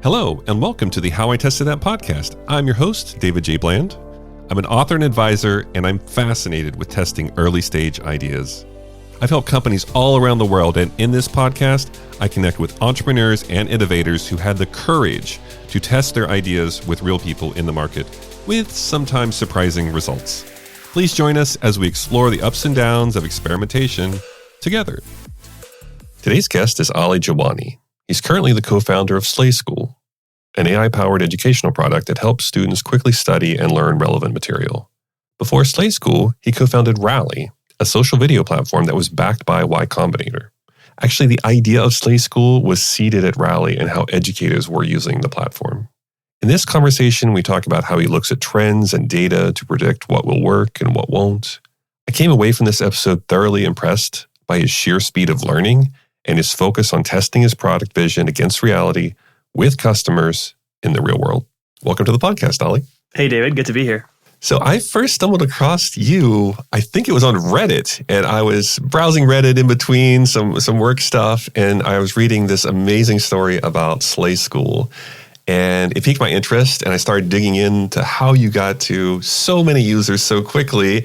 Hello, and welcome to the How I Tested That podcast. I'm your host, David J. Bland. I'm an author and advisor, and I'm fascinated with testing early stage ideas. I've helped companies all around the world, and in this podcast, I connect with entrepreneurs and innovators who had the courage to test their ideas with real people in the market, with sometimes surprising results. Please join us as we explore the ups and downs of experimentation together. Today's guest is Ali Jiwani. He's currently the co-founder of Slay School, an AI-powered educational product that helps students quickly study and learn relevant material. Before Slay School, he co-founded Rally, a social video platform that was backed by Y Combinator. Actually, the idea of Slay School was seeded at Rally and how educators were using the platform. In this conversation, we talk about how he looks at trends and data to predict what will work and what won't. I came away from this episode thoroughly impressed by his sheer speed of learning and his focus on testing his product vision against reality with customers in the real world. Welcome to the podcast, Ali. Hey, David. Good to be here. So I first stumbled across you, I think it was on Reddit, and I was browsing Reddit in between some work stuff, and I was reading this amazing story about Slay School, and it piqued my interest, and I started digging into how you got to so many users so quickly.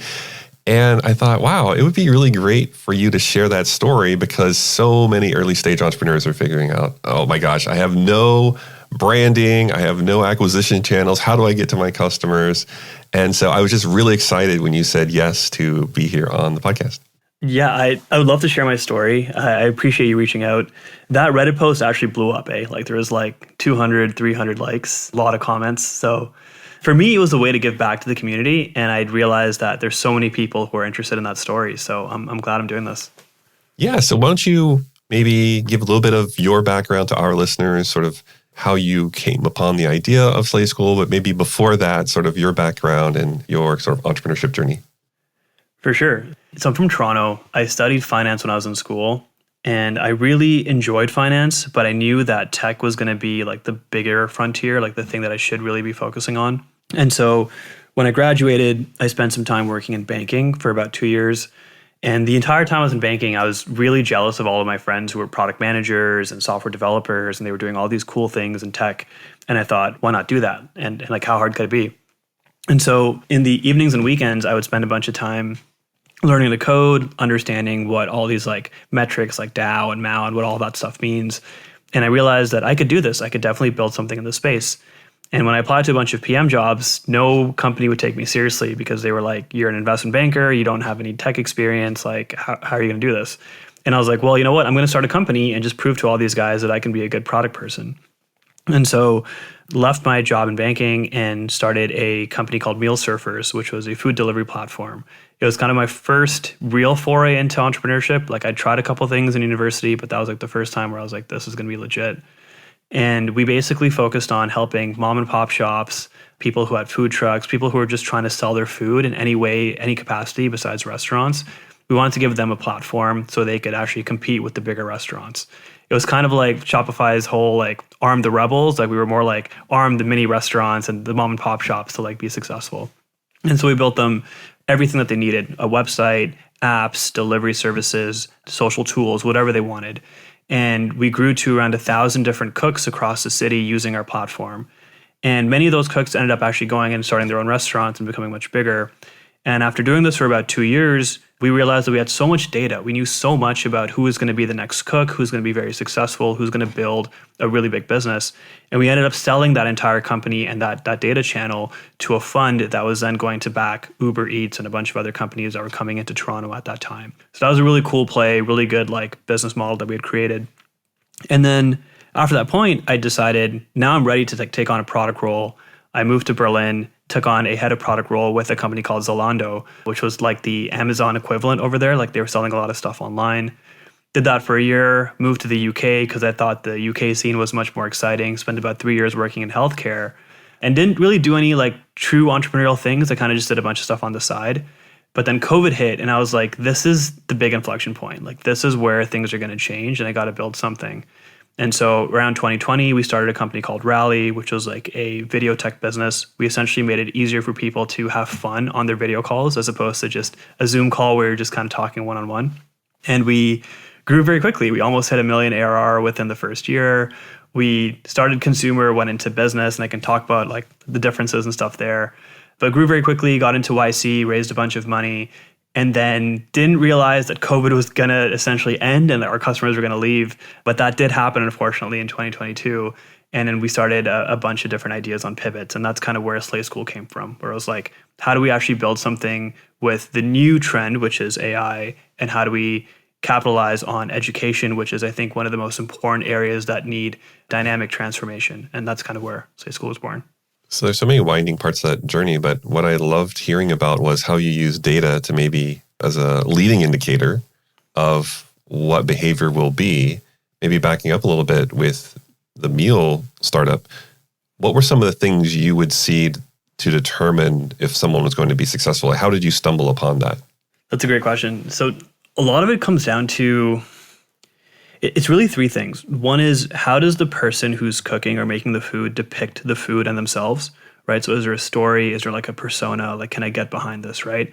And I thought, wow, it would be really great for you to share that story because so many early stage entrepreneurs are figuring out, oh my gosh, I have no branding, I have no acquisition channels. How do I get to my customers? And so I was just really excited when you said yes to be here on the podcast. Yeah, I would love to share my story. I appreciate you reaching out. That Reddit post actually blew up, eh? Like there was like 200, 300 likes, a lot of comments. So for me, it was a way to give back to the community, and I'd realized that there's so many people who are interested in that story. So I'm glad I'm doing this. Yeah, so why don't you maybe give a little bit of your background to our listeners, sort of how you came upon the idea of Slay School, but maybe before that, sort of your background and your sort of entrepreneurship journey. For sure. So I'm from Toronto. I studied finance when I was in school, and I really enjoyed finance, but I knew that tech was going to be like the bigger frontier, like the thing that I should really be focusing on. And so when I graduated, I spent some time working in banking for about 2 years. And the entire time I was in banking, I was really jealous of all of my friends who were product managers and software developers, and they were doing all these cool things in tech. And I thought, why not do that? And like, how hard could it be? And so in the evenings and weekends, I would spend a bunch of time learning to code, understanding what all these like metrics like DAO and MAU and what all that stuff means. And I realized that I could do this. I could definitely build something in this space. And when I applied to a bunch of PM jobs, no company would take me seriously because they were like, you're an investment banker, you don't have any tech experience, like how are you going to do this? And I was like, well, you know what? I'm going to start a company and just prove to all these guys that I can be a good product person. And so left my job in banking and started a company called Meal Surfers, which was a food delivery platform. It was kind of my first real foray into entrepreneurship. Like I tried a couple things in university, but that was like the first time where I was like, this is going to be legit. And we basically focused on helping mom and pop shops, people who had food trucks, people who were just trying to sell their food in any way, any capacity besides restaurants. We wanted to give them a platform so they could actually compete with the bigger restaurants. It was kind of like Shopify's whole like arm the rebels. Like we were more like arm the mini restaurants and the mom and pop shops to like be successful. And so we built them everything that they needed, a website, apps, delivery services, social tools, whatever they wanted. And we grew to around 1,000 different cooks across the city using our platform. And many of those cooks ended up actually going and starting their own restaurants and becoming much bigger. And after doing this for about 2 years, we realized that we had so much data. We knew so much about who was going to be the next cook, who's going to be very successful, who's going to build a really big business. And we ended up selling that entire company and that data channel to a fund that was then going to back Uber Eats and a bunch of other companies that were coming into Toronto at that time. So that was a really cool play, really good like business model that we had created. And then after that point, I decided now I'm ready to take on a product role. I moved to Berlin, took on a head of product role with a company called Zalando, which was like the Amazon equivalent over there. Like they were selling a lot of stuff online. Did that for a year, moved to the UK because I thought the UK scene was much more exciting. Spent about 3 years working in healthcare and didn't really do any like true entrepreneurial things. I kind of just did a bunch of stuff on the side. But then COVID hit and I was like, this is the big inflection point. Like this is where things are going to change and I got to build something. And so around 2020, we started a company called Rally, which was like a video tech business. We essentially made it easier for people to have fun on their video calls as opposed to just a Zoom call where you're just kind of talking one-on-one. And we grew very quickly. We almost hit $1 million ARR within the first year. We started consumer, went into business, and I can talk about like the differences and stuff there. But grew very quickly, got into YC, raised a bunch of money, and then didn't realize that COVID was going to essentially end and that our customers were going to leave. But that did happen, unfortunately, in 2022. And then we started a bunch of different ideas on pivots. And that's kind of where Slay School came from, where it was like, how do we actually build something with the new trend, which is AI? And how do we capitalize on education, which is, I think, one of the most important areas that need dynamic transformation. And that's kind of where Slay School was born. So there's so many winding parts of that journey, but what I loved hearing about was how you use data to maybe as a leading indicator of what behavior will be. Maybe backing up a little bit with the meal startup, what were some of the things you would see to determine if someone was going to be successful? How did you stumble upon that? That's a great question. So a lot of it comes down to, it's really three things. One is, how does the person who's cooking or making the food depict the food and themselves, right? So is there a story? Is there like a persona? Like, can I get behind this, right?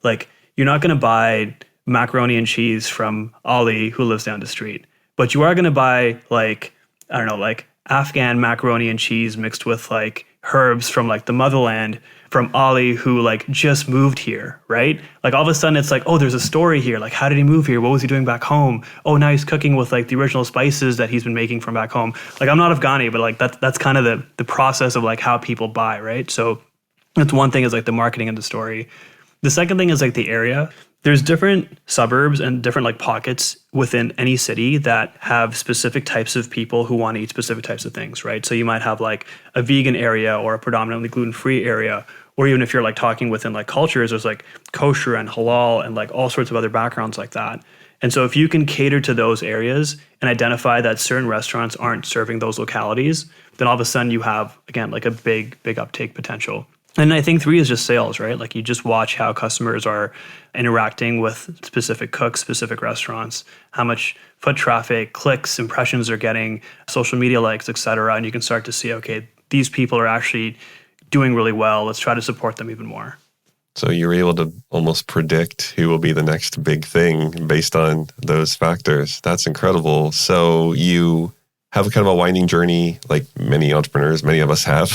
Like, you're not going to buy macaroni and cheese from Ali who lives down the street, but you are going to buy like, I don't know, like Afghan macaroni and cheese mixed with like herbs from like the motherland from Ali who like just moved here, right? Like all of a sudden it's like, oh, there's a story here. Like, how did he move here? What was he doing back home? Oh, now he's cooking with like the original spices that he's been making from back home. Like, I'm not Afghani, but like that's kind of the process of like how people buy, right? So that's one thing, is like the marketing and the story. The second thing is like the area. There's different suburbs and different like pockets within any city that have specific types of people who want to eat specific types of things, right? So you might have like a vegan area or a predominantly gluten-free area, or even if you're like talking within like cultures, there's like kosher and halal and like all sorts of other backgrounds like that. And so if you can cater to those areas and identify that certain restaurants aren't serving those localities, then all of a sudden you have, again, like a big uptake potential. And I think three is just sales, right? Like, you just watch how customers are interacting with specific cooks, specific restaurants, how much foot traffic, clicks, impressions they're getting, social media likes, et cetera. And you can start to see, okay, these people are actually doing really well. Let's try to support them even more. So you're able to almost predict who will be the next big thing based on those factors. That's incredible. So you have a kind of a winding journey, like many entrepreneurs, many of us have,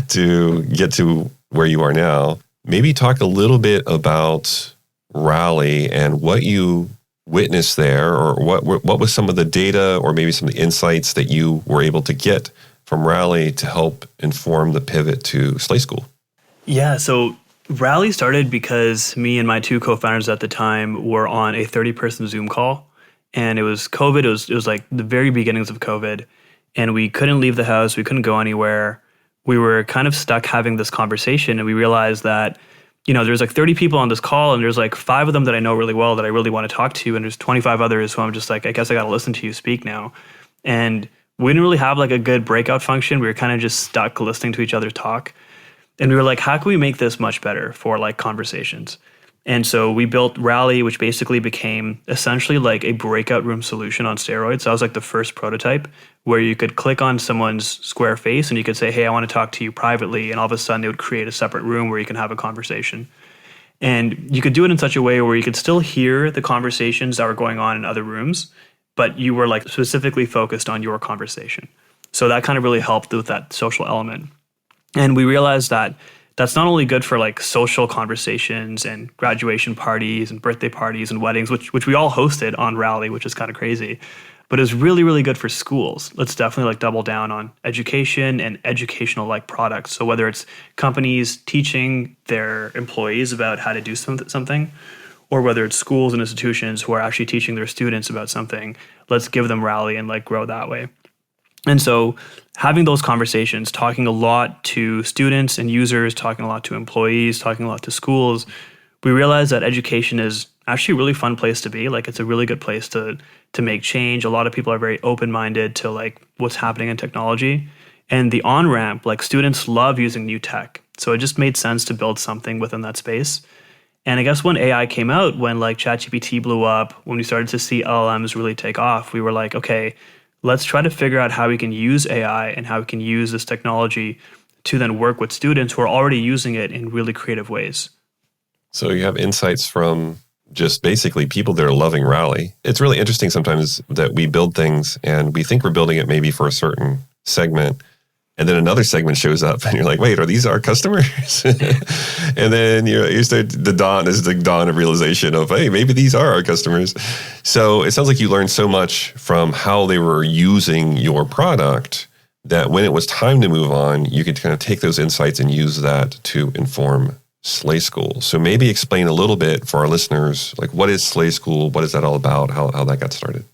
to get to where you are now. Maybe talk a little bit about Rally and what you witnessed there, or what was some of the data or maybe some of the insights that you were able to get from Rally to help inform the pivot to Slay School? Yeah, so Rally started because me and my two co-founders at the time were on a 30-person Zoom call. And it was COVID. It was like the very beginnings of COVID. And we couldn't leave the house. We couldn't go anywhere. We were kind of stuck having this conversation. And we realized that, there's like 30 people on this call, and there's like 5 of them that I know really well that I really want to talk to. And there's 25 others who I'm just like, I guess I got to listen to you speak now. And we didn't really have like a good breakout function. We were kind of just stuck listening to each other talk. And we were like, how can we make this much better for like conversations? And so we built Rally, which basically became essentially like a breakout room solution on steroids. That was like the first prototype, where you could click on someone's square face and you could say, hey, I want to talk to you privately. And all of a sudden it would create a separate room where you can have a conversation. And you could do it in such a way where you could still hear the conversations that were going on in other rooms, but you were like specifically focused on your conversation. So that kind of really helped with that social element. And we realized that that's not only good for like social conversations and graduation parties and birthday parties and weddings, which we all hosted on Rally, which is kind of crazy, but it's really, really good for schools. Let's definitely like double down on education and educational like products. So whether it's companies teaching their employees about how to do something, or whether it's schools and institutions who are actually teaching their students about something, let's give them Rally and like grow that way. And so having those conversations, talking a lot to students and users, talking a lot to employees, talking a lot to schools, we realized that education is actually a really fun place to be. Like, it's a really good place to make change. A lot of people are very open-minded to like what's happening in technology. And the on-ramp, like, students love using new tech. So it just made sense to build something within that space. And I guess when AI came out, when like ChatGPT blew up, when we started to see LLMs really take off, we were like, okay, let's try to figure out how we can use AI and how we can use this technology to then work with students who are already using it in really creative ways. So you have insights from just basically people that are loving Rally. It's really interesting sometimes that we build things and we think we're building it maybe for a certain segment. And then another segment shows up and you're like, wait, are these our customers? And then you start the dawn of realization of, hey, maybe these are our customers. So it sounds like you learned so much from how they were using your product that when it was time to move on, you could kind of take those insights and use that to inform Slay School. So maybe explain a little bit for our listeners, like what is Slay School? What is that all about? How that got started?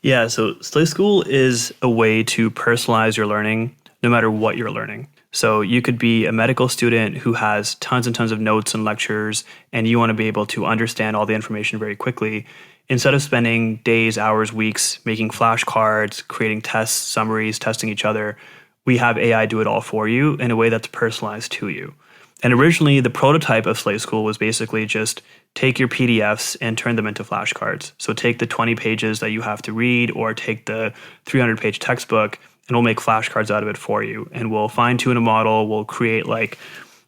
Yeah, so Slay School is a way to personalize your learning no matter what you're learning. So you could be a medical student who has tons and tons of notes and lectures, and you want to be able to understand all the information very quickly. Instead of spending days, hours, weeks making flashcards, creating tests, summaries, testing each other, we have AI do it all for you in a way that's personalized to you. And originally, the prototype of Slay School was basically just take your PDFs and turn them into flashcards. So take the 20 pages that you have to read or take the 300-page textbook, and we'll make flashcards out of it for you. And we'll fine-tune a model. We'll create like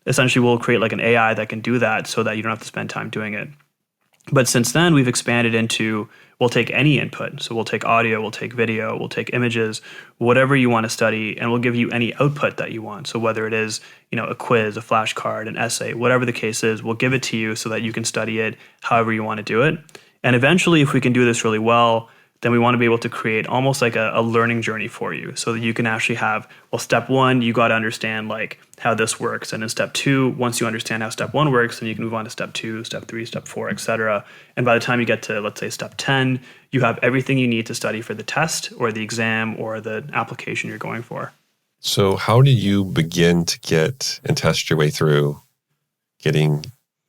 an AI that can do that so that you don't have to spend time doing it. But since then, we've expanded into, we'll take any input. So we'll take audio, we'll take video, we'll take images, whatever you want to study, and we'll give you any output that you want. So whether it is, a quiz, a flashcard, an essay, whatever the case is, we'll give it to you so that you can study it however you want to do it. And eventually, if we can do this really well, then we want to be able to create almost like a learning journey for you so that you can actually have, step one, you got to understand like how this works. And in step two, once you understand how step one works, then you can move on to step two, step three, step four, etc. And by the time you get to, let's say, step 10, you have everything you need to study for the test or the exam or the application you're going for. So how did you begin to get and test your way through getting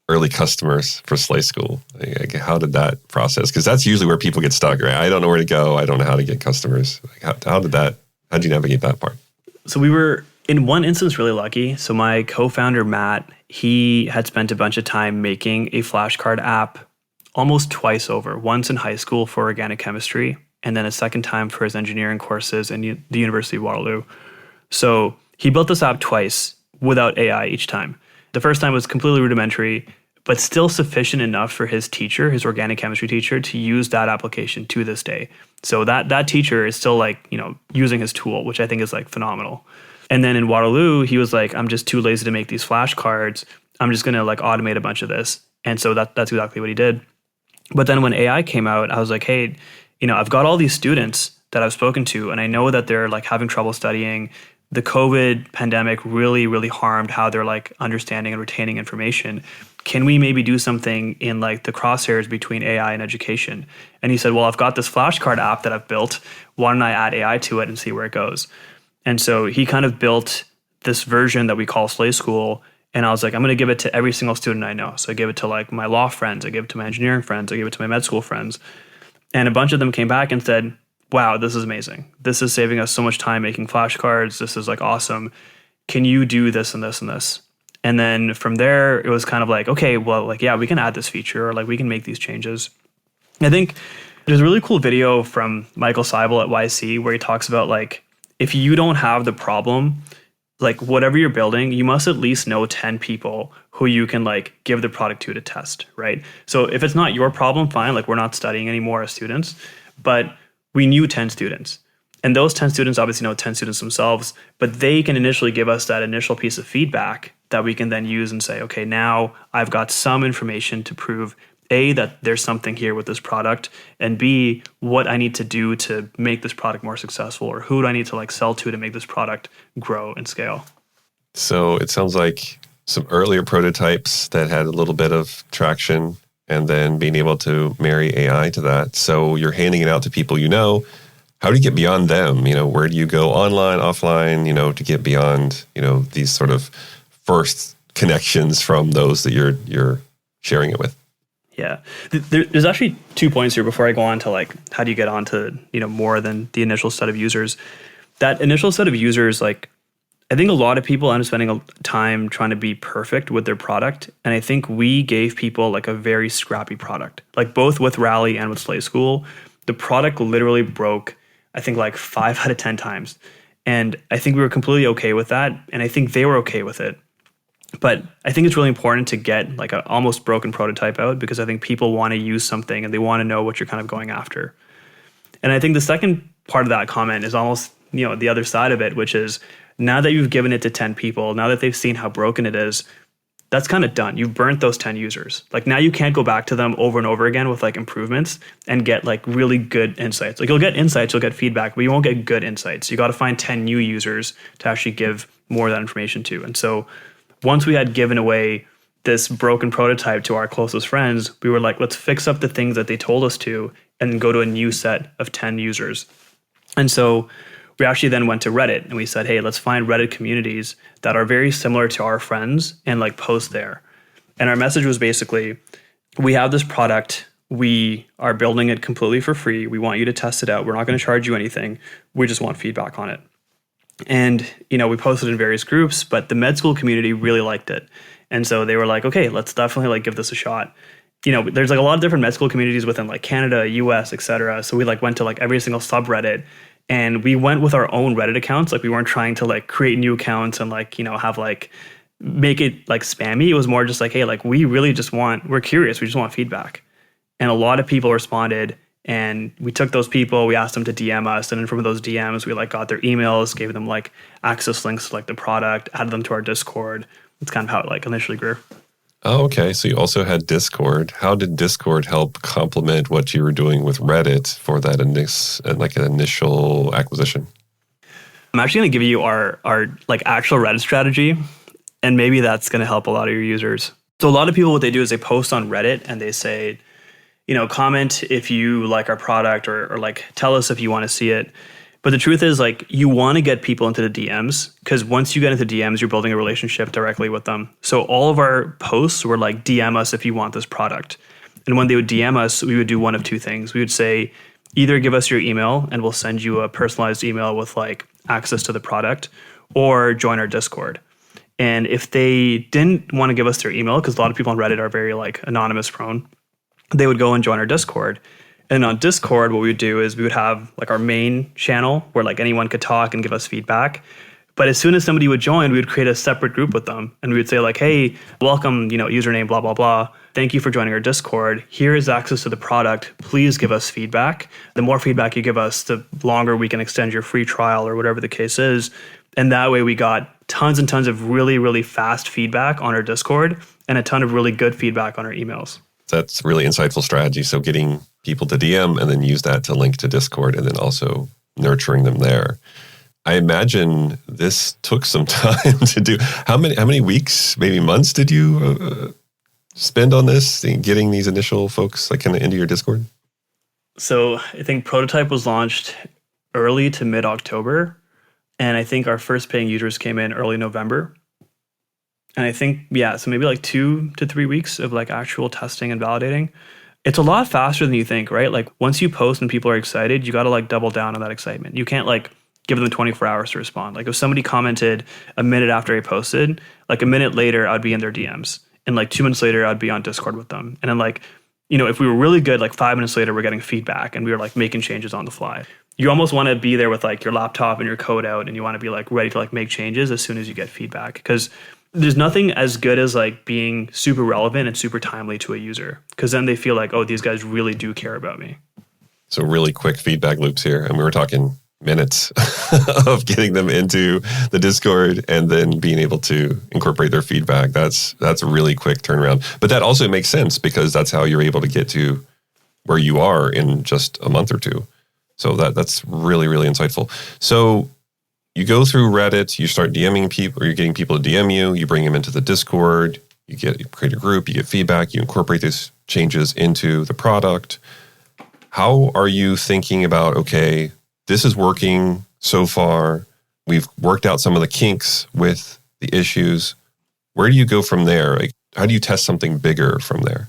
early customers for Slay School? Like, how did that process? Because that's usually where people get stuck, right? I don't know where to go. I don't know how to get customers. Like, how did you navigate that part? So we were, in one instance, really lucky. So my co-founder, Matt, he had spent a bunch of time making a flashcard app almost twice over, once in high school for organic chemistry, and then a second time for his engineering courses in the University of Waterloo. So he built this app twice without AI each time. The first time was completely rudimentary, but still sufficient enough for his teacher, his organic chemistry teacher, to use that application to this day. So that teacher is still using his tool, which I think is phenomenal. And then in Waterloo, he was like, I'm just too lazy to make these flashcards. I'm just going to automate a bunch of this. And so that's exactly what he did. But then when AI came out, I was like, hey, I've got all these students that I've spoken to, and I know that they're having trouble studying. The COVID pandemic really, really harmed how they're understanding and retaining information. Can we maybe do something in the crosshairs between AI and education? And he said, well, I've got this flashcard app that I've built. Why don't I add AI to it and see where it goes? And so he kind of built this version that we call Slay School. And I was like, I'm going to give it to every single student I know. So I gave it to my law friends. I gave it to my engineering friends. I gave it to my med school friends. And a bunch of them came back and said, wow, this is amazing. This is saving us so much time making flashcards. This is awesome. Can you do this and this and this? And then from there, it was kind of okay, well, yeah, we can add this feature or we can make these changes. I think there's a really cool video from Michael Seibel at YC where he talks about if you don't have the problem, whatever you're building, you must at least know 10 people who you can give the product to test, right? So if it's not your problem, fine, we're not studying anymore as students, but we knew 10 students. And those 10 students obviously know 10 students themselves, but they can initially give us that initial piece of feedback that we can then use and say, okay, now I've got some information to prove A, that there's something here with this product, and B, what I need to do to make this product more successful, or who do I need to sell to make this product grow and scale. So it sounds like some earlier prototypes that had a little bit of traction and then being able to marry AI to that. So you're handing it out to people How do you get beyond them? Where do you go online, offline, to get beyond, these sort of first connections from those that you're sharing it with? Yeah. There's actually 2 points here before I go on to how do you get on to, more than the initial set of users. That initial set of users, I think a lot of people end up spending time trying to be perfect with their product. And I think we gave people a very scrappy product, both with Rally and with Slay School. The product literally broke, I think 5 out of 10 times. And I think we were completely okay with that. And I think they were okay with it. But I think it's really important to get like an almost broken prototype out, because I think people want to use something and they want to know what you're kind of going after. And I think the second part of that comment is almost, the other side of it, which is now that you've given it to 10 people, now that they've seen how broken it is, that's kind of done. You've burnt those 10 users. Like now you can't go back to them over and over again with like improvements and get like really good insights. Like you'll get insights, you'll get feedback, but you won't get good insights. You got to find 10 new users to actually give more of that information to. And so once we had given away this broken prototype to our closest friends, we were like, let's fix up the things that they told us to and go to a new set of 10 users. And so we actually then went to Reddit and we said, hey, let's find Reddit communities that are very similar to our friends and like post there. And our message was basically, we have this product. We are building it completely for free. We want you to test it out. We're not going to charge you anything. We just want feedback on it. And, we posted in various groups, but the med school community really liked it. And so they were like, okay, let's definitely like give this a shot. There's like a lot of different med school communities within like Canada, US, etc. So we like went to like every single subreddit. And we went with our own Reddit accounts. Like we weren't trying to like create new accounts and like, have like make it like spammy. It was more just like, hey, like we really just we're curious. We just want feedback. And a lot of people responded, and we took those people, we asked them to DM us. And then from those DMs, we like got their emails, gave them like access links to like the product, added them to our Discord. That's kind of how it like initially grew. Oh, okay. So you also had Discord. How did Discord help complement what you were doing with Reddit for that initial acquisition? I'm actually going to give you our like actual Reddit strategy, and maybe that's going to help a lot of your users. So a lot of people, what they do is they post on Reddit and they say, comment if you like our product or like tell us if you want to see it. But the truth is, like, you want to get people into the DMs, because once you get into DMs, you're building a relationship directly with them. So all of our posts were like, DM us if you want this product. And when they would DM us, we would do one of two things. We would say, either give us your email and we'll send you a personalized email with like access to the product, or join our Discord. And if they didn't want to give us their email, because a lot of people on Reddit are very like anonymous prone, they would go and join our Discord. And on Discord, what we would do is we would have like our main channel where like anyone could talk and give us feedback. But as soon as somebody would join, we would create a separate group with them. And we would say like, hey, welcome, username, blah, blah, blah. Thank you for joining our Discord. Here is access to the product. Please give us feedback. The more feedback you give us, the longer we can extend your free trial or whatever the case is. And that way we got tons and tons of really, really fast feedback on our Discord and a ton of really good feedback on our emails. That's really insightful strategy. So getting people to DM and then use that to link to Discord, and then also nurturing them there. I imagine this took some time to do. How many weeks, maybe months did you spend on this, getting these initial folks like kind of into your Discord? So I think prototype was launched early to mid-October. And I think our first paying users came in early November. And I think, so maybe like 2 to 3 weeks of like actual testing and validating. It's a lot faster than you think, right? Like once you post and people are excited, you got to like double down on that excitement. You can't like give them 24 hours to respond. Like if somebody commented a minute after I posted, like a minute later, I'd be in their DMs. And like 2 minutes later, I'd be on Discord with them. And then like, if we were really good, like 5 minutes later, we're getting feedback and we were like making changes on the fly. You almost want to be there with like your laptop and your code out, and you want to be like ready to like make changes as soon as you get feedback, because there's nothing as good as like being super relevant and super timely to a user, because then they feel like, oh, these guys really do care about me. So really quick feedback loops here. And we were talking minutes of getting them into the Discord and then being able to incorporate their feedback. That's a really quick turnaround. But that also makes sense, because that's how you're able to get to where you are in just a month or two. So that's really, really insightful. So you go through Reddit, you start DMing people, or you're getting people to DM you, you bring them into the Discord, you create a group, you get feedback, you incorporate these changes into the product. How are you thinking about, okay, this is working so far, we've worked out some of the kinks with the issues. Where do you go from there? Like, how do you test something bigger from there?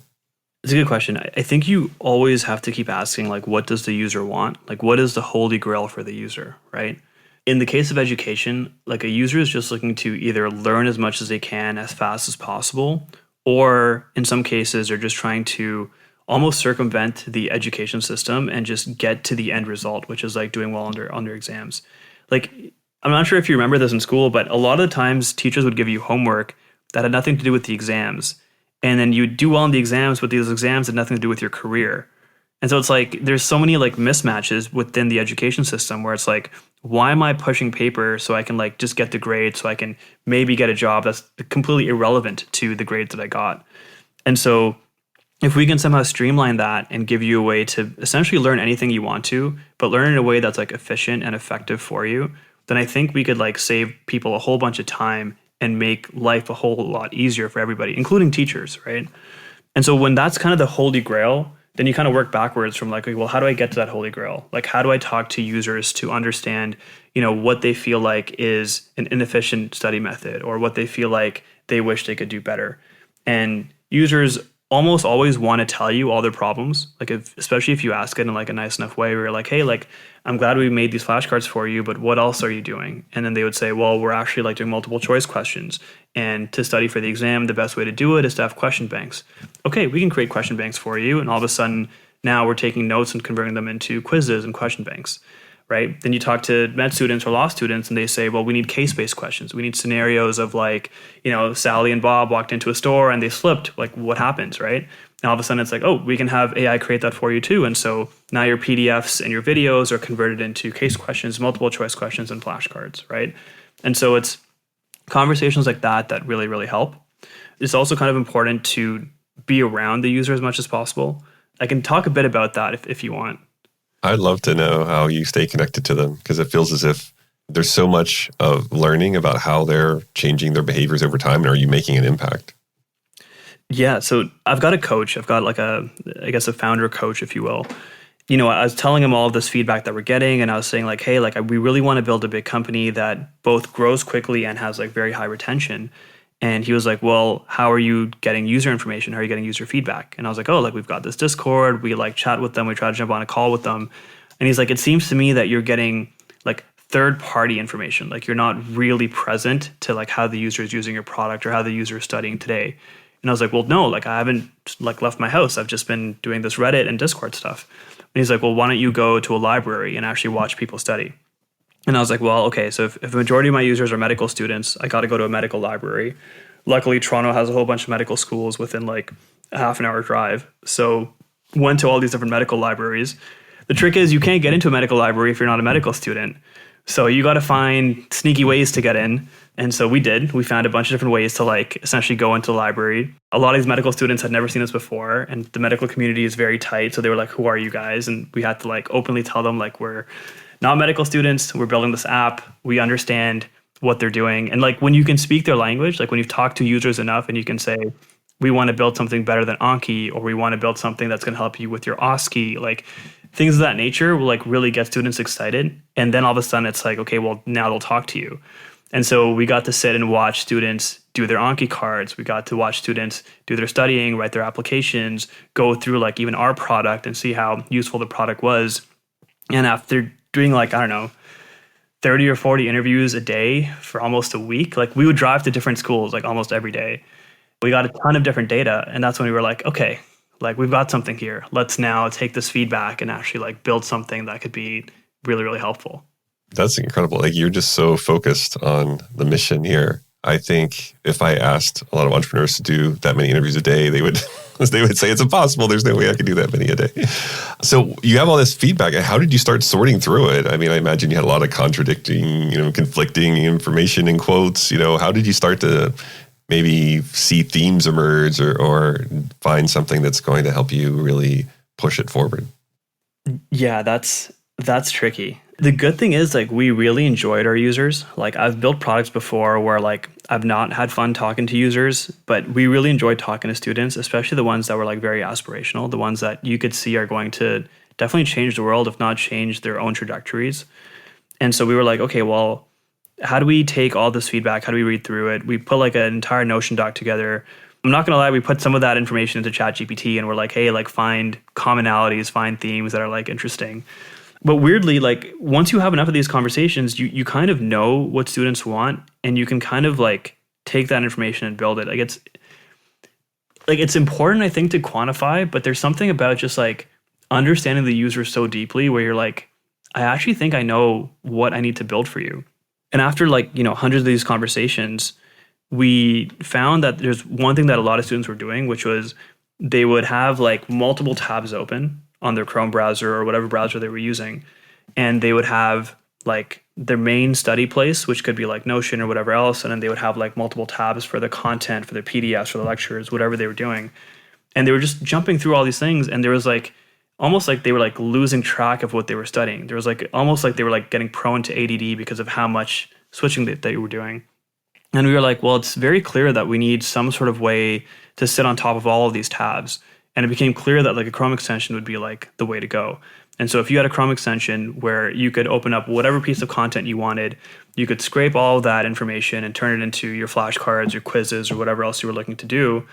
It's a good question. I think you always have to keep asking, like, what does the user want? Like, what is the holy grail for the user, right? In the case of education, like a user is just looking to either learn as much as they can as fast as possible, or in some cases are just trying to almost circumvent the education system and just get to the end result, which is like doing well under exams. Like, I'm not sure if you remember this in school, but a lot of the times teachers would give you homework, that had nothing to do with the exams. And then you do well in the exams, but these exams had nothing to do with your career. And so it's like there's so many like mismatches within the education system where it's like, why am I pushing paper so I can like just get the grade so I can maybe get a job that's completely irrelevant to the grades that I got? And so if we can somehow streamline that and give you a way to essentially learn anything you want to, but learn in a way that's like efficient and effective for you, then I think we could like save people a whole bunch of time and make life a whole lot easier for everybody, including teachers, right? And so when that's kind of the holy grail, then you kind of work backwards from like, okay, well, how do I get to that holy grail? Like, how do I talk to users to understand, what they feel like is an inefficient study method or what they feel like they wish they could do better? And users almost always want to tell you all their problems. Like, especially if you ask it in like a nice enough way where you're like, hey, like, I'm glad we made these flashcards for you, but what else are you doing? And then they would say, well, we're actually like doing multiple choice questions. And to study for the exam, the best way to do it is to have question banks. Okay, we can create question banks for you. And all of a sudden, now we're taking notes and converting them into quizzes and question banks, right? Then you talk to med students or law students and they say, well, we need case-based questions. We need scenarios of like, Sally and Bob walked into a store and they slipped. Like, what happens, right? And all of a sudden it's like, oh, we can have AI create that for you too. And so now your PDFs and your videos are converted into case questions, multiple choice questions, and flashcards, right? And so it's conversations like that really, really help. It's also kind of important to be around the user as much as possible. I can talk a bit about that if you want. I'd love to know how you stay connected to them because it feels as if there's so much of learning about how they're changing their behaviors over time. And are you making an impact? Yeah. So I've got a coach. I've got like a founder coach, if you will. I was telling him all of this feedback that we're getting, and I was saying like, hey, like we really want to build a big company that both grows quickly and has like very high retention. And he was like, well, how are you getting user information? How are you getting user feedback? And I was like, oh, like we've got this Discord. We like chat with them. We try to jump on a call with them. And he's like, it seems to me that you're getting like third-party information. Like you're not really present to like how the user is using your product or how the user is studying today. And I was like, well, no, like I haven't like left my house. I've just been doing this Reddit and Discord stuff. And he's like, well, why don't you go to a library and actually watch people study? And I was like, well, okay, so if a majority of my users are medical students, I got to go to a medical library. Luckily, Toronto has a whole bunch of medical schools within like a half an hour drive. So went to all these different medical libraries. The trick is you can't get into a medical library if you're not a medical student. So you got to find sneaky ways to get in. And so we did. We found a bunch of different ways to like essentially go into the library. A lot of these medical students had never seen us before, and the medical community is very tight. So they were like, who are you guys? And we had to like openly tell them like we're not medical students. We're building this app. We understand what they're doing. And like when you can speak their language, like when you've talked to users enough and you can say, we want to build something better than Anki, or we want to build something that's going to help you with your OSCE, like things of that nature will like really get students excited. And then all of a sudden it's like, okay, well now they'll talk to you. And so we got to sit and watch students do their Anki cards. We got to watch students do their studying, write their applications, go through like even our product and see how useful the product was. And after doing like, I don't know, 30 or 40 interviews a day for almost a week, like we would drive to different schools like almost every day. We got a ton of different data. And that's when we were like, okay, like we've got something here. Let's now take this feedback and actually like build something that could be really, really helpful. That's incredible. Like you're just so focused on the mission here. I think if I asked a lot of entrepreneurs to do that many interviews a day, they would say it's impossible. There's no way I could do that many a day. So you have all this feedback. How did you start sorting through it? I mean, I imagine you had a lot of contradicting, conflicting information and quotes. How did you start to maybe see themes emerge or find something that's going to help you really push it forward? Yeah, that's tricky. The good thing is like we really enjoyed our users. Like I've built products before where like I've not had fun talking to users, but we really enjoyed talking to students, especially the ones that were like very aspirational, the ones that you could see are going to definitely change the world, if not change their own trajectories. And so we were like, okay, well, how do we take all this feedback? How do we read through it? We put like an entire Notion doc together. I'm not going to lie, we put some of that information into ChatGPT and we're like, hey, like find commonalities, find themes that are like interesting. But weirdly, like once you have enough of these conversations, you kind of know what students want and you can kind of like take that information and build it. Like it's important, I think, to quantify, but there's something about just like understanding the user so deeply where you're like, I actually think I know what I need to build for you. And after like, hundreds of these conversations, we found that there's one thing that a lot of students were doing, which was they would have like multiple tabs open on their Chrome browser or whatever browser they were using. And they would have like their main study place, which could be like Notion or whatever else. And then they would have like multiple tabs for the content, for their PDFs, for the lectures, whatever they were doing. And they were just jumping through all these things. And there was like, almost like they were like losing track of what they were studying. There was like, almost like they were like getting prone to ADD because of how much switching that they were doing. And we were like, well, it's very clear that we need some sort of way to sit on top of all of these tabs. And it became clear that like a Chrome extension would be like the way to go. And so if you had a Chrome extension where you could open up whatever piece of content you wanted, you could scrape all of that information and turn it into your flashcards, your quizzes, or whatever else you were looking to do.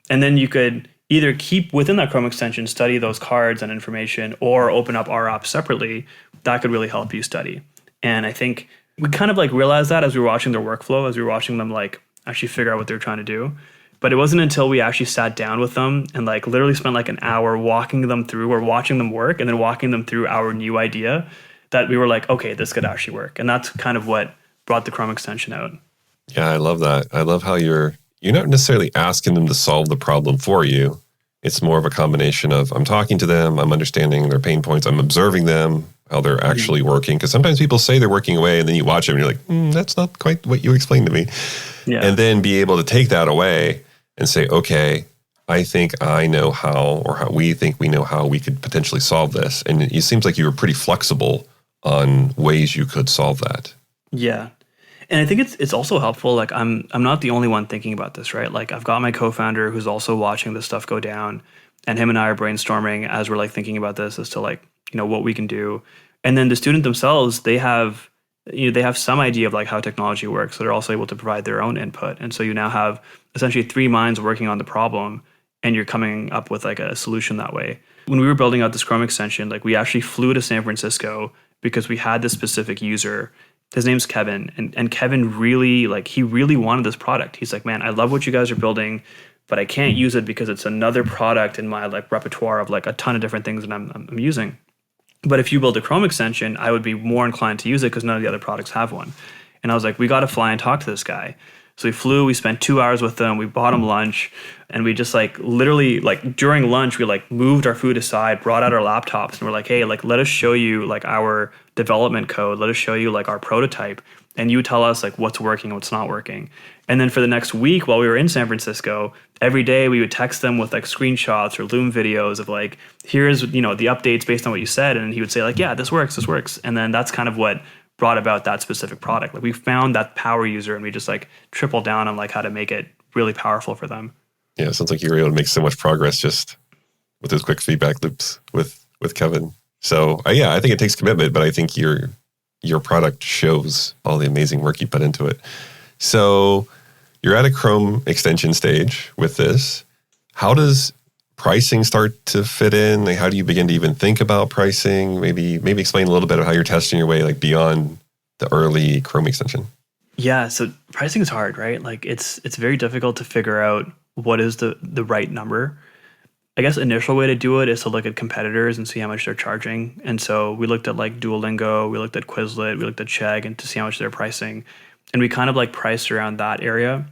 And then you could either keep within that Chrome extension, study those cards and information, or open up our app separately. That could really help you study. And I think we kind of like realized that as we were watching their workflow, as we were watching them like actually figure out what they were trying to do. But it wasn't until we actually sat down with them and like literally spent like an hour walking them through or watching them work and then walking them through our new idea that we were like, okay, this could actually work. And that's kind of what brought the Chrome extension out. Yeah, I love that. I love how you're not necessarily asking them to solve the problem for you. It's more of a combination of I'm talking to them, I'm understanding their pain points, I'm observing them, how they're actually working. Because sometimes people say they're working away and then you watch them and you're like, that's not quite what you explained to me. Yeah. And then be able to take that away and say, okay, I think I know how, or how we think we know how we could potentially solve this. And it seems like you were pretty flexible on ways you could solve that. Yeah. And I think it's also helpful. Like I'm not the only one thinking about this, right? Like I've got my co-founder who's also watching this stuff go down, and him and I are brainstorming as we're like thinking about this as to like, what we can do. And then the student themselves, they have some idea of like how technology works. So they're also able to provide their own input. And so you now have essentially three minds working on the problem, and you're coming up with like a solution that way. When we were building out this Chrome extension, like we actually flew to San Francisco because we had this specific user. His name's Kevin, and Kevin really he really wanted this product. He's like, man, I love what you guys are building, but I can't use it because it's another product in my like repertoire of like a ton of different things that I'm using. But if you build a Chrome extension, I would be more inclined to use it because none of the other products have one. And I was like, we got to fly and talk to this guy. So we flew, we spent 2 hours with them, we bought him lunch, and we just like literally like during lunch, we like moved our food aside, brought out our laptops, and we're like, hey, like let us show you like our development code, let us show you like our prototype, and you tell us like what's working and what's not working. And then for the next week while we were in San Francisco, every day we would text them with like screenshots or Loom videos of like, here's, the updates based on what you said. And he would say like, yeah, this works. And then that's kind of what brought about that specific product. Like we found that power user and we just like tripled down on like how to make it really powerful for them. Yeah, it sounds like you were able to make so much progress just with those quick feedback loops with Kevin. So yeah, I think it takes commitment, but I think your product shows all the amazing work you put into it. So you're at a Chrome extension stage with this. How does pricing start to fit in? Like, how do you begin to even think about pricing? Maybe explain a little bit of how you're testing your way like beyond the early Chrome extension. Yeah, so pricing is hard, right? Like it's very difficult to figure out what is the right number. I guess initial way to do it is to look at competitors and see how much they're charging. And so we looked at like Duolingo, we looked at Quizlet, we looked at Chegg, and to see how much they're pricing. And we kind of like priced around that area.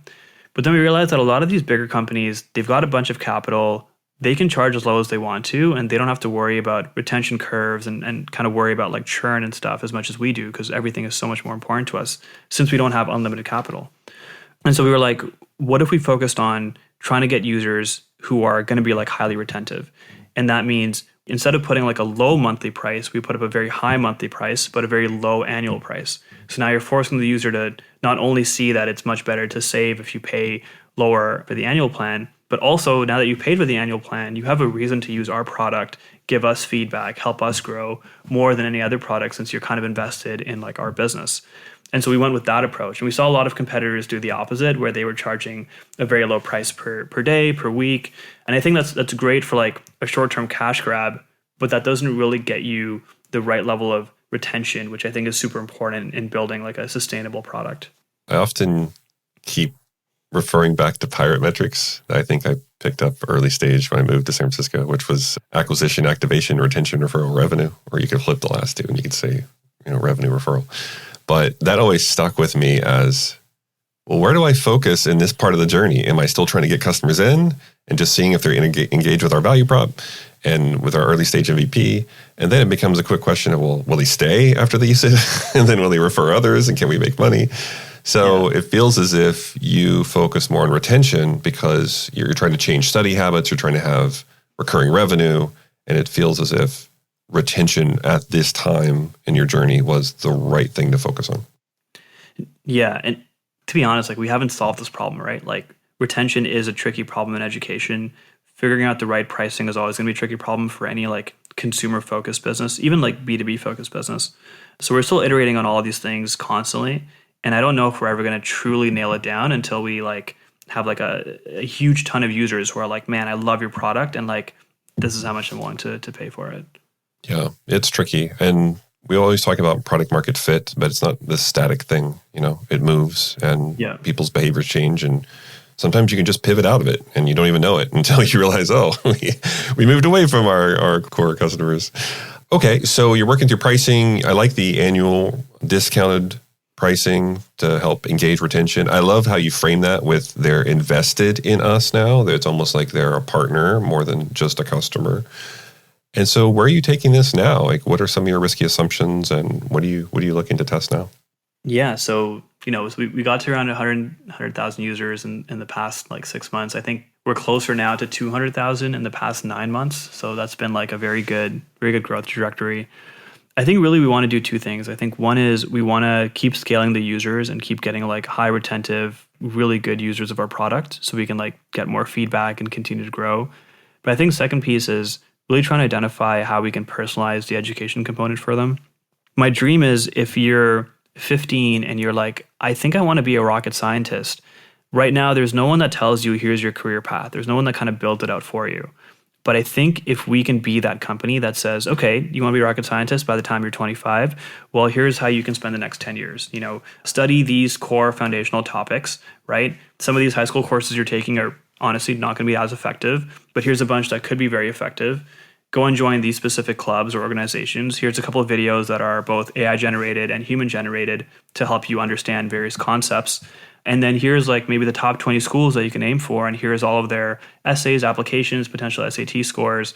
But then we realized that a lot of these bigger companies, they've got a bunch of capital. They can charge as low as they want to, and they don't have to worry about retention curves and kind of worry about like churn and stuff as much as we do, because everything is so much more important to us since we don't have unlimited capital. And so we were like, what if we focused on trying to get users who are going to be like highly retentive? And that means instead of putting like a low monthly price, we put up a very high monthly price, but a very low annual price. So now you're forcing the user to not only see that it's much better to save if you pay lower for the annual plan, but also now that you paid for the annual plan, you have a reason to use our product, give us feedback, help us grow more than any other product since you're kind of invested in like our business. And so we went with that approach. And we saw a lot of competitors do the opposite, where they were charging a very low price per day, per week. And I think that's great for like a short-term cash grab, but that doesn't really get you the right level of retention, which I think is super important in building like a sustainable product. I often keep referring back to pirate metrics that I think I picked up early stage when I moved to San Francisco, which was acquisition, activation, retention, referral, revenue, or you could flip the last two and you could say, revenue, referral. But that always stuck with me as well, where do I focus in this part of the journey? Am I still trying to get customers in and just seeing if they're engaged with our value prop and with our early stage MVP? And then it becomes a quick question of, well, will they stay after they use it? And then will they refer others? And can we make money? So it feels as if you focus more on retention because you're trying to change study habits, you're trying to have recurring revenue, and it feels as if retention at this time in your journey was the right thing to focus on. Yeah. And to be honest, like we haven't solved this problem, right? Like retention is a tricky problem in education. Figuring out the right pricing is always going to be a tricky problem for any like consumer focused business, even like B2B focused business. So we're still iterating on all of these things constantly. And I don't know if we're ever going to truly nail it down until we like have like a huge ton of users who are like, man, I love your product. And like, this is how much I'm willing to pay for it. Yeah, it's tricky. And we always talk about product market fit, but it's not this static thing. You know, it moves and people's behaviors change. And sometimes you can just pivot out of it and you don't even know it until you realize, oh, we moved away from our core customers. Okay, so you're working through pricing. I like the annual discounted pricing to help engage retention. I love how you frame that with they're invested in us now. It's almost like they're a partner more than just a customer. And so where are you taking this now? Like, what are some of your risky assumptions and what are you looking to test now? Yeah. So, we got to around 100,000 users in the past like 6 months. I think we're closer now to 200,000 in the past 9 months. So that's been like a very good growth trajectory. I think really we want to do two things. I think one is we want to keep scaling the users and keep getting like high retentive, really good users of our product so we can like get more feedback and continue to grow. But I think second piece is really trying to identify how we can personalize the education component for them. My dream is if you're 15 and you're like, I think I want to be a rocket scientist. Right now, there's no one that tells you, here's your career path. There's no one that kind of built it out for you. But I think if we can be that company that says, okay, you want to be a rocket scientist by the time you're 25, well, here's how you can spend the next 10 years. Study these core foundational topics, right? Some of these high school courses you're taking are honestly not going to be as effective, but here's a bunch that could be very effective. Go and join these specific clubs or organizations. Here's a couple of videos that are both AI generated and human generated to help you understand various concepts. And then here's like maybe the top 20 schools that you can aim for. And here's all of their essays, applications, potential SAT scores.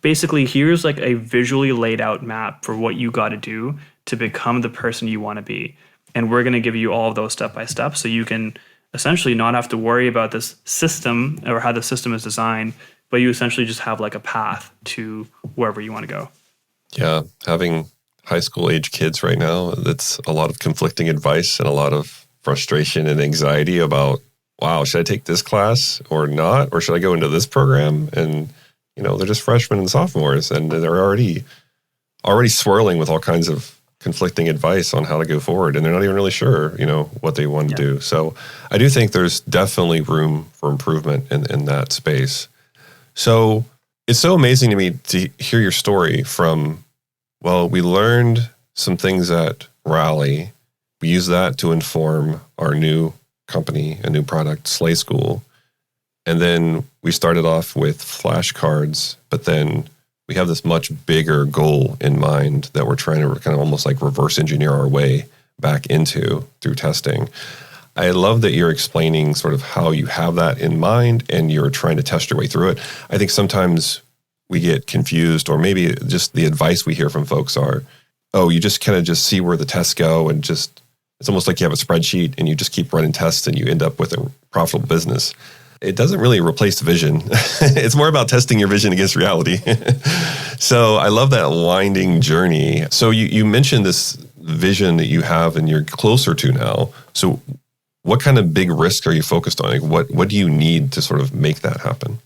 Basically, here's like a visually laid out map for what you got to do to become the person you want to be. And we're going to give you all of those step by step so you can essentially not have to worry about this system or how the system is designed, but you essentially just have like a path to wherever you want to go. Yeah, having high school age kids right now, that's a lot of conflicting advice and a lot of frustration and anxiety about, wow, should I take this class or not? Or should I go into this program? And, they're just freshmen and sophomores and they're already swirling with all kinds of conflicting advice on how to go forward. And they're not even really sure, what they want to do. So I do think there's definitely room for improvement in that space. So it's so amazing to me to hear your story from, well, we learned some things at Rally. We use that to inform our new company, a new product, Slay School. And then we started off with flashcards, but then we have this much bigger goal in mind that we're trying to kind of almost like reverse engineer our way back into through testing. I love that you're explaining sort of how you have that in mind and you're trying to test your way through it. I think sometimes we get confused, or maybe just the advice we hear from folks are, oh, you just kind of just see where the tests go and just, it's almost like you have a spreadsheet and you just keep running tests and you end up with a profitable business. It doesn't really replace vision. It's more about testing your vision against reality. So I love that winding journey. So you mentioned this vision that you have and you're closer to now. So what kind of big risk are you focused on? Like what do you need to sort of make that happen?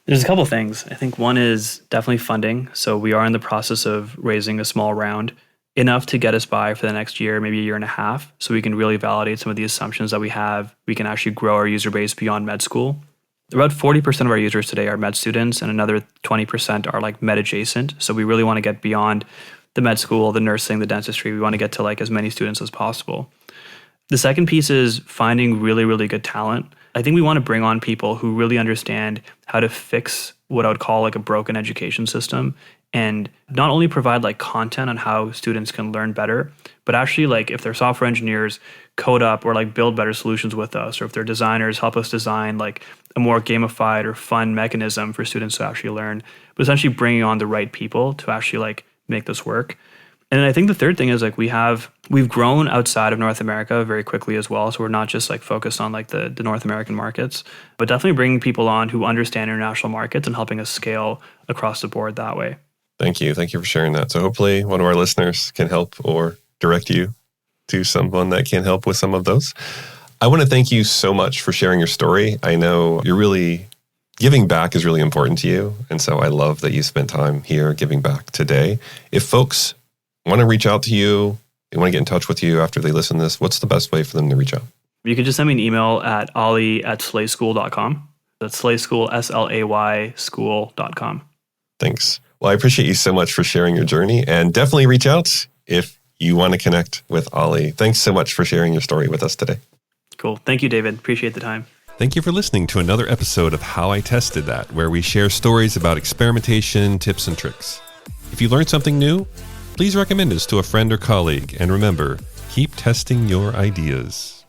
There's a couple of things. I think one is definitely funding. So we are in the process of raising a small round, enough to get us by for the next year, maybe a year and a half, so we can really validate some of the assumptions that we have. We can actually grow our user base beyond med school. About 40% of our users today are med students, and another 20% are like med adjacent. So we really want to get beyond the med school, the nursing, the dentistry. We want to get to like as many students as possible. The second piece is finding really, really good talent. I think we want to bring on people who really understand how to fix what I would call like a broken education system and not only provide like content on how students can learn better, but actually like if they're software engineers, code up or like build better solutions with us, or if they're designers, help us design like a more gamified or fun mechanism for students to actually learn, but essentially bringing on the right people to actually like make this work. And I think the third thing is like we've grown outside of North America very quickly as well. So we're not just like focused on like the North American markets, but definitely bringing people on who understand international markets and helping us scale across the board that way. Thank you. Thank you for sharing that. So hopefully one of our listeners can help or direct you to someone that can help with some of those. I want to thank you so much for sharing your story. I know you're really giving back is really important to you. And so I love that you spent time here giving back today. If folks want to reach out to you, they want to get in touch with you after they listen to this, what's the best way for them to reach out? You can just send me an email at ollie@slayschool.com. That's slayschool, SLAY school.com. Thanks. Well, I appreciate you so much for sharing your journey, and definitely reach out if you want to connect with Ollie. Thanks so much for sharing your story with us today. Cool. Thank you, David. Appreciate the time. Thank you for listening to another episode of How I Tested That, where we share stories about experimentation, tips, and tricks. If you learned something new, please recommend us to a friend or colleague. And remember, keep testing your ideas.